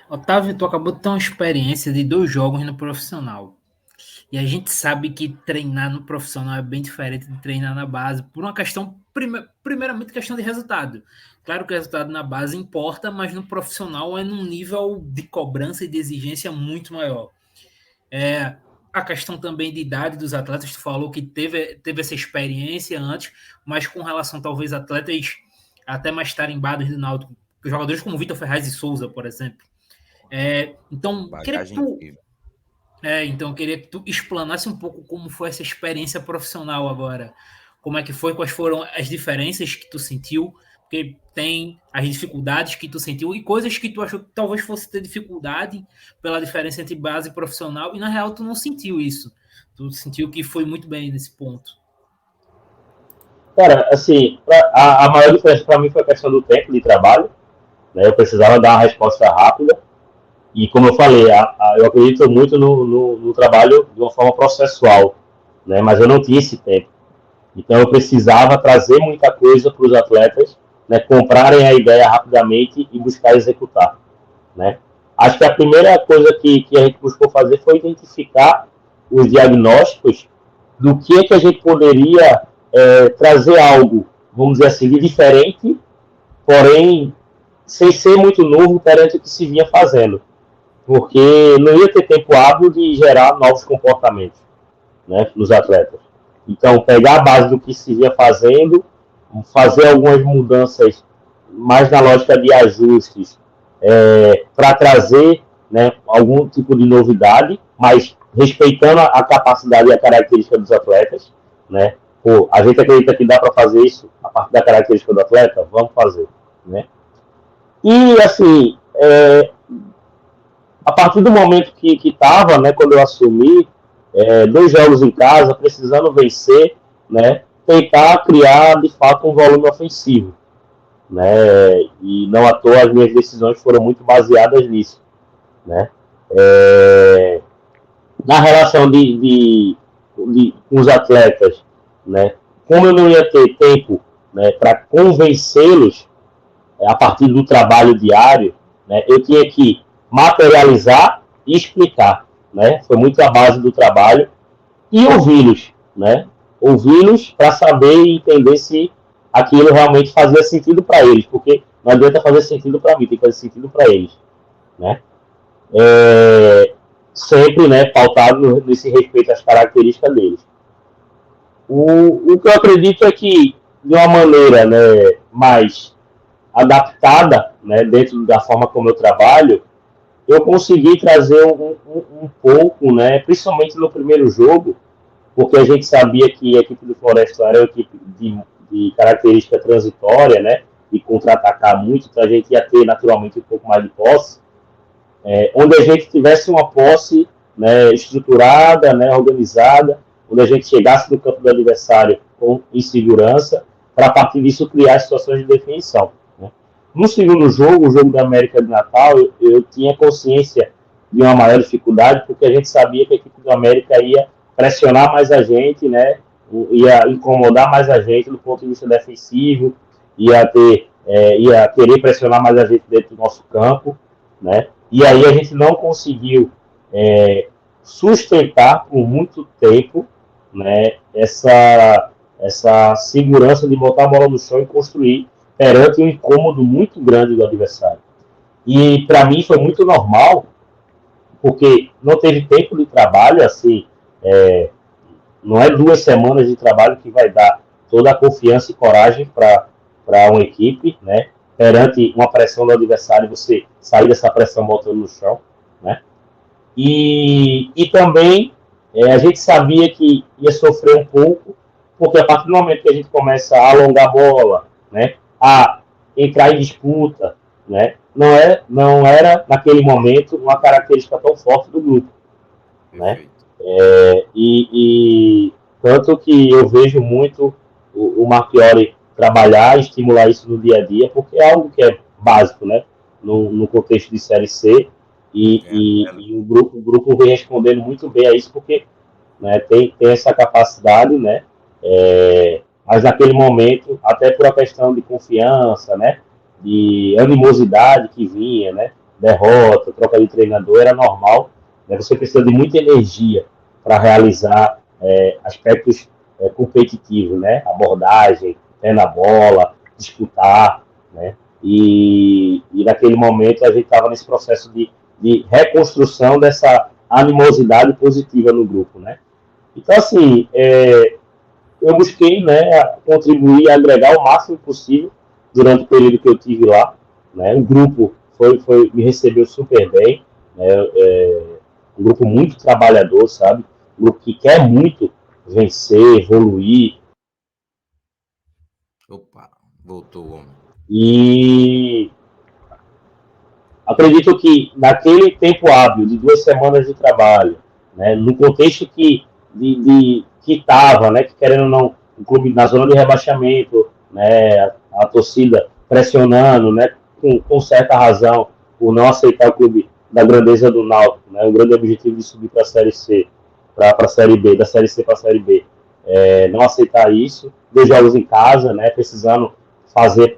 Otávio, tu acabou de ter uma experiência de 2 jogos no profissional. E a gente sabe que treinar no profissional é bem diferente de treinar na base, por uma questão, primeiramente, questão de resultado. Claro que o resultado na base importa, mas no profissional é num nível de cobrança e de exigência muito maior. A questão também de idade dos atletas, tu falou que teve essa experiência antes, mas com relação talvez a atletas até mais tarimbados do Náutico, jogadores como Vitor Ferraz e Souza, por exemplo. Então, Bagagem incrível. eu queria que tu explanasse um pouco como foi essa experiência profissional agora. Como é que foi, quais foram as diferenças que tu sentiu, porque tem as dificuldades que tu sentiu e coisas que tu achou que talvez fosse ter dificuldade pela diferença entre base e profissional, e na real tu não sentiu isso. Tu sentiu que foi muito bem nesse ponto. Cara, assim, a maior diferença para mim foi a questão do tempo de trabalho, né? Eu precisava dar uma resposta rápida e, como eu falei, eu acredito muito no trabalho de uma forma processual, né? Mas eu não tinha esse tempo. Então eu precisava trazer muita coisa para os atletas, né? Comprarem a ideia rapidamente e buscar executar, né? Acho que a primeira coisa que a gente buscou fazer foi identificar os diagnósticos do que é que a gente poderia trazer algo, vamos dizer assim, de diferente, porém sem ser muito novo perante o que se vinha fazendo, porque não ia ter tempo hábil de gerar novos comportamentos, né, nos atletas. Então, pegar a base do que se vinha fazendo, fazer algumas mudanças mais na lógica de ajustes para trazer, né, algum tipo de novidade, mas respeitando a capacidade e a característica dos atletas, né? Pô, a gente acredita que dá para fazer isso a partir da característica do atleta, vamos fazer, né? E assim, a partir do momento que estava, né, quando eu assumi, 2 jogos em casa, precisando vencer, né, tentar criar de fato um volume ofensivo, né? E não à toa as minhas decisões foram muito baseadas nisso, né? Na relação com os atletas, né? Como eu não ia ter tempo, né, para convencê-los a partir do trabalho diário, né, eu tinha que materializar e explicar, né? Foi muito a base do trabalho e ouvi-los, né? Ouvi-los para saber e entender se aquilo realmente fazia sentido para eles, porque não adianta fazer sentido para mim, tem que fazer sentido para eles, né? Sempre, né, pautado nesse respeito às características deles. O que eu acredito é que, de uma maneira, né, mais adaptada, né, dentro da forma como eu trabalho, eu consegui trazer um pouco, né, principalmente no primeiro jogo, porque a gente sabia que a equipe do Floresta era uma equipe de característica transitória, né, e contra-atacar muito, então a gente ia ter naturalmente um pouco mais de posse, onde a gente tivesse uma posse, né, estruturada, né, organizada, onde a gente chegasse no campo do adversário com insegurança, para a partir disso criar situações de definição, né. No segundo jogo, o jogo da América de Natal, eu tinha consciência de uma maior dificuldade, porque a gente sabia que a equipe do América ia pressionar mais a gente, né, ia incomodar mais a gente do ponto de vista defensivo, ia querer pressionar mais a gente dentro do nosso campo, né? E aí a gente não conseguiu sustentar por muito tempo, né, essa segurança de botar a bola no chão e construir perante um incômodo muito grande do adversário. E para mim foi muito normal, porque não teve tempo de trabalho, assim, não é 2 semanas de trabalho que vai dar toda a confiança e coragem para uma equipe, né? Perante uma pressão do adversário, você sair dessa pressão botando no chão, né? E também a gente sabia que ia sofrer um pouco, porque a partir do momento que a gente começa a alongar a bola, né, a entrar em disputa, né, não era naquele momento uma característica tão forte do grupo, né? E tanto que eu vejo muito o Marchiori trabalhar, estimular isso no dia a dia, porque é algo que é básico, né? No contexto de Série C, e o grupo vem respondendo muito bem a isso, porque, né, tem essa capacidade, né? Mas naquele momento, até por uma questão de confiança, né? De animosidade que vinha, né? derrota, troca de treinador, era normal. Né? Você precisa de muita energia para realizar aspectos competitivos, né? Abordagem, pé na bola, disputar, né? E naquele momento a gente estava nesse processo de reconstrução dessa animosidade positiva no grupo, né? Então, assim, eu busquei, né, contribuir, agregar o máximo possível durante o período que eu tive lá, né? O grupo me recebeu super bem, né? Um grupo muito trabalhador, sabe? Um grupo que quer muito vencer, evoluir. Opa, voltou o homem. E acredito que naquele tempo hábil de 2 semanas de trabalho, né, no contexto que estava, né, que querendo ou não, o clube na zona de rebaixamento, né, a torcida pressionando, né, com certa razão, por não aceitar o clube da grandeza do Náutico, né, o grande objetivo de subir para a Série C, para a Série B, da Série C para a Série B, não aceitar isso, 2 jogos em casa, né, precisando fazer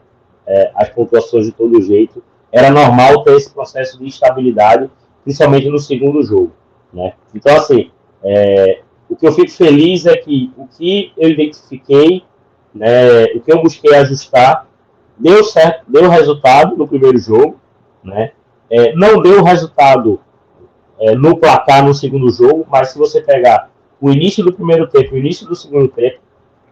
as pontuações de todo jeito, era normal ter esse processo de instabilidade, principalmente no segundo jogo, né? Então, assim, o que eu fico feliz é que o que eu identifiquei, né, o que eu busquei ajustar, deu certo, deu resultado no primeiro jogo, né? Não deu resultado no placar no segundo jogo, mas se você pegar o início do primeiro tempo, o início do segundo tempo,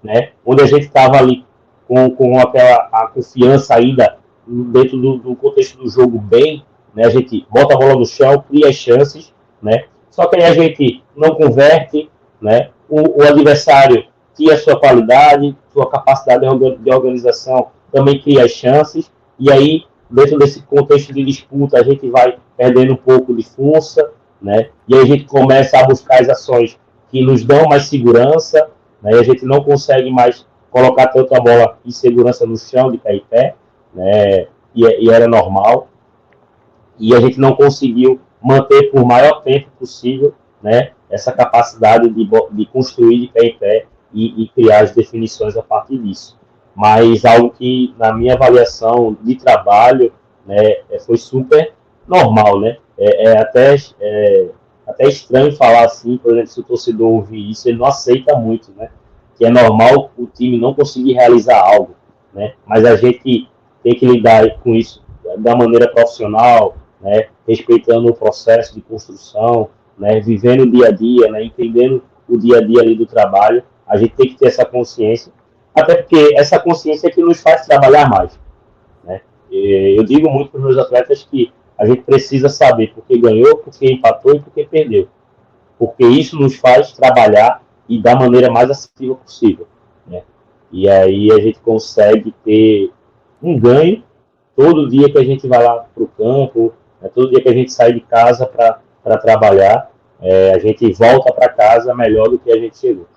né, onde a gente estava ali com a confiança ainda dentro do contexto do jogo bem, né, a gente bota a bola no chão, cria as chances, né, só que aí a gente não converte, né, o adversário tinha a sua qualidade, sua capacidade de organização, também cria as chances, e aí, dentro desse contexto de disputa, a gente vai perdendo um pouco de força, né, e aí a gente começa a buscar as ações que nos dão mais segurança, né, e a gente não consegue mais colocar tanto a bola em segurança no chão, de pé em pé, né, e era normal, e a gente não conseguiu manter por maior tempo possível, né, essa capacidade de construir de pé em pé e criar as definições a partir disso. Mas algo que, na minha avaliação de trabalho, né, foi super normal, né? Até estranho falar assim, por exemplo, se o torcedor ouvir isso, ele não aceita muito, né? Que é normal o time não conseguir realizar algo, né? Mas a gente tem que lidar com isso da maneira profissional, né? Respeitando o processo de construção, né? Vivendo o dia a dia, né? Entendendo o dia a dia ali do trabalho. A gente tem que ter essa consciência, até porque essa consciência é que nos faz trabalhar mais, né? Eu digo muito para os meus atletas que a gente precisa saber por que ganhou, por que empatou e por que perdeu, porque isso nos faz trabalhar e da maneira mais assertiva possível, né? E aí a gente consegue ter um ganho todo dia que a gente vai lá para o campo, né? Todo dia que a gente sai de casa para trabalhar, a gente volta para casa melhor do que a gente chegou.